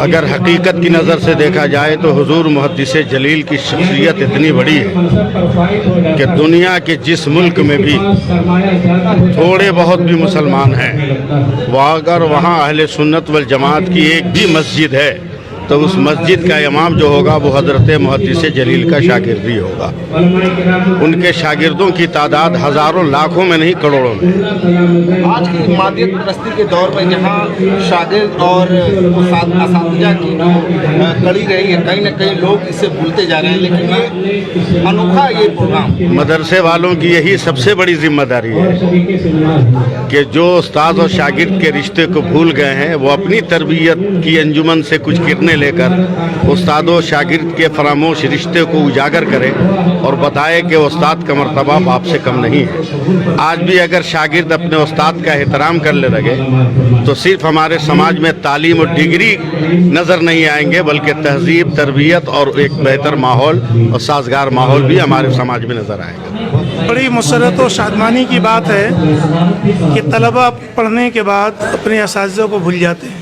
اگر حقیقت کی نظر سے دیکھا جائے تو حضور محدث جلیل کی شخصیت اتنی بڑی ہے کہ دنیا کے جس ملک میں بھی تھوڑے بہت بھی مسلمان ہیں، وہ اگر وہاں اہل سنت والجماعت کی ایک بھی مسجد ہے تو اس مسجد کا امام جو ہوگا وہ حضرت محدث جلیل کا شاگرد ہی ہوگا۔ ان کے شاگردوں کی تعداد ہزاروں لاکھوں میں نہیں کروڑوں میں۔ آج کی مادیت پرستی کے دور میں جہاں شاگرد اور اساتذہ کی کڑی رہی ہے، کہیں نہ کہیں لوگ اسے بھولتے جا رہے ہیں، لیکن یہ انوکھا یہ پروگرام مدرسے والوں کی یہی سب سے بڑی ذمہ داری ہے کہ جو استاد اور شاگرد کے رشتے کو بھول گئے ہیں وہ اپنی تربیت کی انجمن سے کچھ کرنے لے کر استاد و شاگرد کے فراموش رشتے کو اجاگر کرے اور بتائے کہ استاد کا مرتبہ باپ سے کم نہیں ہے۔ آج بھی اگر شاگرد اپنے استاد کا احترام کرنے لگے تو صرف ہمارے سماج میں تعلیم اور ڈگری نظر نہیں آئیں گے، بلکہ تہذیب، تربیت اور ایک بہتر ماحول اور سازگار ماحول بھی ہمارے سماج میں نظر آئے گا۔ بڑی مسرت و شادمانی کی بات ہے کہ طلبہ پڑھنے کے بعد اپنے اساتذہ کو بھول جاتے ہیں،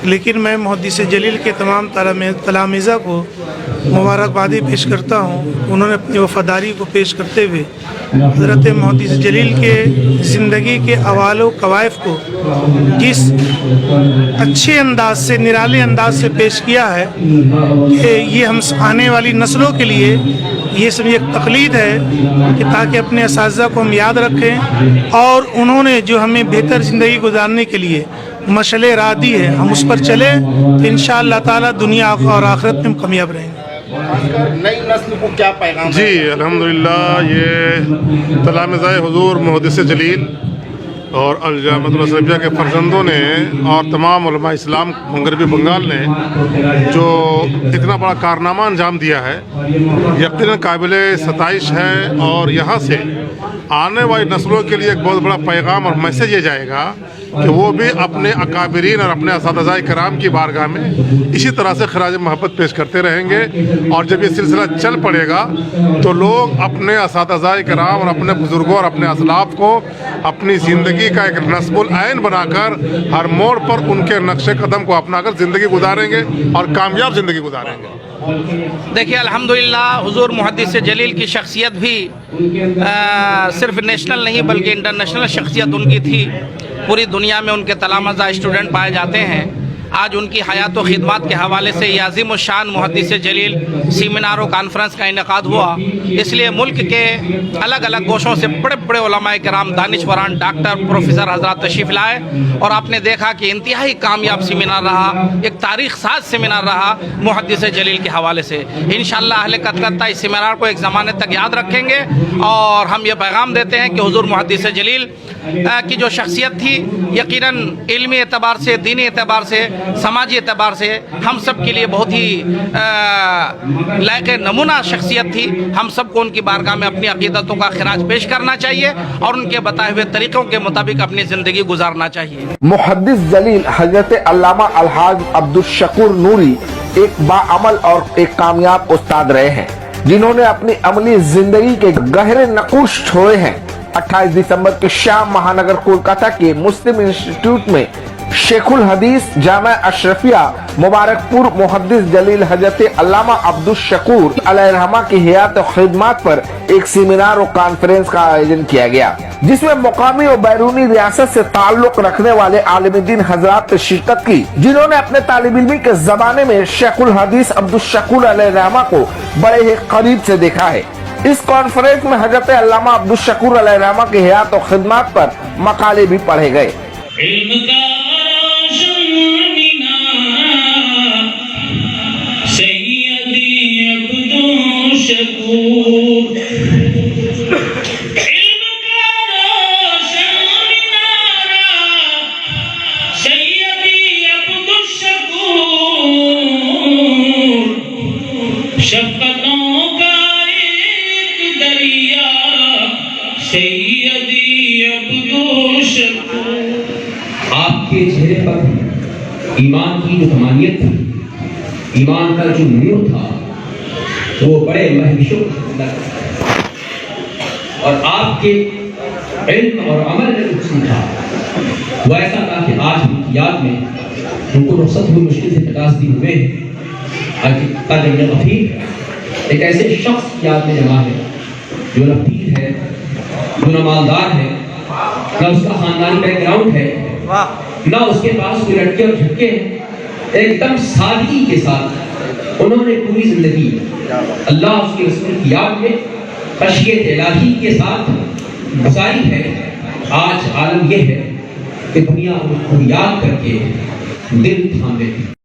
لیکن میں محدث جلیل کے تمام تلامذہ کو مبارکبادی پیش کرتا ہوں۔ انہوں نے اپنی وفاداری کو پیش کرتے ہوئے حضرت محدث جلیل کے زندگی کے احوال و کوائف کو جس اچھے انداز سے، نرالے انداز سے پیش کیا ہے کہ یہ ہم آنے والی نسلوں کے لیے یہ سب ایک تقلید ہے کہ تاکہ اپنے اساتذہ کو ہم یاد رکھیں، اور انہوں نے جو ہمیں بہتر زندگی گزارنے کے لیے مشعل راہ دی ہے، ہم اس پر چلیں تو انشاءاللہ تعالی دنیا اور آخرت میں ہم کامیاب رہیں گے۔ نئی نسل کو کیا پیغام؟ جی الحمدللہ، یہ تلامذہ حضور محدث جلیل اور الجامعۃ الازہریہ کے فرزندوں نے اور تمام علماء اسلام مغربی بنگال نے جو اتنا بڑا کارنامہ انجام دیا ہے، یقیناً قابل ستائش ہے، اور یہاں سے آنے والی نسلوں کے لیے ایک بہت بڑا پیغام اور میسیج یہ جائے گا کہ وہ بھی اپنے اکابرین اور اپنے اساتذہ کرام کی بارگاہ میں اسی طرح سے خراج محبت پیش کرتے رہیں گے، اور جب یہ سلسلہ چل پڑے گا تو لوگ اپنے اساتذہ کرام اور اپنے بزرگوں اور اپنے اسلاف کو اپنی زندگی کا ایک نصب العین بنا کر ہر موڑ پر ان کے نقش قدم کو اپنا کر زندگی گزاریں گے اور کامیاب زندگی گزاریں گے۔ دیکھیے الحمدللہ حضور محدث جلیل کی شخصیت بھی صرف نیشنل نہیں بلکہ انٹرنیشنل شخصیت ان کی تھی۔ پوری دنیا میں ان کے تلامذہ اسٹوڈنٹ پائے جاتے ہیں۔ آج ان کی حیات و خدمات کے حوالے سے یہ عظیم الشان محدث جلیل سیمینار و کانفرنس کا انعقاد ہوا، اس لیے ملک کے الگ الگ گوشوں سے بڑے بڑے علماء کرام، دانشوران، ڈاکٹر، پروفیسر حضرات تشریف لائے، اور آپ نے دیکھا کہ انتہائی کامیاب سیمینار رہا، ایک تاریخ ساز سیمینار رہا محدث جلیل کے حوالے سے۔ انشاءاللہ اہل کلکتہ اس سیمینار کو ایک زمانے تک یاد رکھیں گے، اور ہم یہ پیغام دیتے ہیں کہ حضور محدث جلیل کی جو شخصیت تھی یقیناً علمی اعتبار سے، دینی اعتبار سے، سماجی اعتبار سے ہم سب کے لیے بہت ہی لائق نمونہ شخصیت تھی۔ ہم سب کو ان کی بارگاہ میں اپنی عقیدتوں کا خراج پیش کرنا چاہیے اور ان کے بتائے ہوئے طریقوں کے مطابق اپنی زندگی گزارنا چاہیے۔ محدث جلیل حضرت علامہ الحاج عبدالشکور نوری ایک باعمل اور ایک کامیاب استاد رہے ہیں، جنہوں نے اپنی عملی زندگی کے گہرے نقوش چھوڑے ہیں۔ 28 دسمبر کے شام مہانگر کولکاتہ کے مسلم انسٹیٹیوٹ میں شیخ الحدیث جامع اشرفیہ مبارک پور محدث جلیل حضرت علامہ عبدالشکور علیہ رحمہ کی حیات و خدمات پر ایک سیمینار و کانفرنس کا آیوجن کیا گیا، جس میں مقامی و بیرونی ریاست سے تعلق رکھنے والے عالم دین حضرات نے شرکت کی، جنہوں نے اپنے طالب علمی کے زمانے میں شیخ الحدیث عبدالشکور علیہ رحمہ کو بڑے ہی قریب سے دیکھا ہے۔ اس کانفرنس میں حضرت علامہ عبدالشکور علیہ رحمہ کی حیات و خدمات پر مقالے بھی پڑھے گئے۔ آپ کے چہرے پر ایمان کی جو تمانیت تھی، ایمان کا جو نور تھا، وہ بڑے محشوق، اور آپ کے علم اور عمل میں کچھ سیکھا وہ ایسا تھا کہ آج بھی یاد میں ان کو رخصت ہوئی مشکل سے 50 دن ہوئے ہیں. آج تاج غفیر ایک ایسے شخص کی یاد میں جمع ہے جو نہ پیر ہے، جو نہ مالدار ہے، نہ اس کا خاندانی بیک گراؤنڈ ہے، نہ اس کے پاس کوئی لڑکے اور جھٹکے ہیں. ایک دم سادگی کے ساتھ انہوں نے پوری زندگی اللہ اس کے رسول کی یاد میں خشیت الہی کے ساتھ گزاری ہے. آج عالم یہ ہے کہ دنیا ان کو یاد کر کے دل تھامے.